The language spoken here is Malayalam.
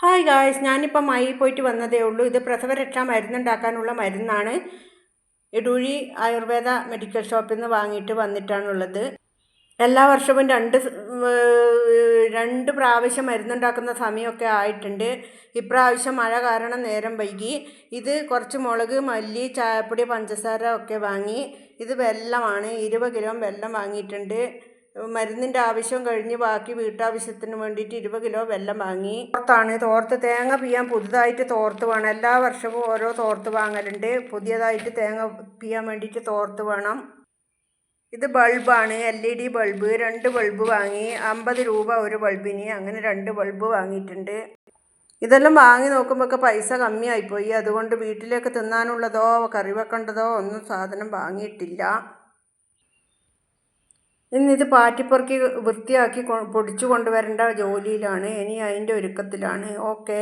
ഹായ് ഗായ്സ്, ഞാനിപ്പം മായി പോയിട്ട് വന്നതേ ഉള്ളൂ. ഇത് പ്രസവരക്ഷാ മരുന്നുണ്ടാക്കാനുള്ള മരുന്നാണ്. ഇടൂഴി ആയുർവേദ മെഡിക്കൽ ഷോപ്പിൽ നിന്ന് വാങ്ങിയിട്ട് വന്നിട്ടാണുള്ളത്. എല്ലാ വർഷവും രണ്ട് പ്രാവശ്യം മരുന്നുണ്ടാക്കുന്ന സമയമൊക്കെ ആയിട്ടുണ്ട്. ഇപ്രാവശ്യം മഴ കാരണം നേരം വൈകി. ഇത് കുറച്ച് മുളക്, മല്ലി, ചായപ്പൊടി, പഞ്ചസാര ഒക്കെ വാങ്ങി. ഇത് വെല്ലമാണ്, 20 കിലോ വെല്ലം വാങ്ങിയിട്ടുണ്ട്. മരുന്നിൻ്റെ ആവശ്യം കഴിഞ്ഞ് ബാക്കി വീട്ടാവശ്യത്തിന് വേണ്ടിയിട്ട് 20 കിലോ വെല്ലം വാങ്ങി. തോർത്ത് തേങ്ങ പിയാൻ പുതുതായിട്ട് തോർത്ത് വേണം. എല്ലാ വർഷവും ഓരോ തോർത്ത് വാങ്ങലുണ്ട്. പുതിയതായിട്ട് തേങ്ങ പിയാൻ വേണ്ടിയിട്ട് തോർത്ത് വേണം. ഇത് ബൾബാണ്, LED ബൾബ്. 2 ബൾബ് വാങ്ങി. 50 രൂപ ഒരു ബൾബിന്. അങ്ങനെ 2 ബൾബ് വാങ്ങിയിട്ടുണ്ട്. ഇതെല്ലാം വാങ്ങി നോക്കുമ്പോൾ പൈസ കമ്മിയായിപ്പോയി. അതുകൊണ്ട് വീട്ടിലേക്ക് തിന്നാനുള്ളതോ കറി വെക്കേണ്ടതോ ഒന്നും സാധനം വാങ്ങിയിട്ടില്ല. ഇന്നിത് പാറ്റിപ്പുറക്കി വൃത്തിയാക്കി പൊടിച്ചു കൊണ്ടുവരേണ്ട ജോലിയിലാണ്. ഇനി അതിൻ്റെ ഒരുക്കത്തിലാണ്. ഓക്കേ.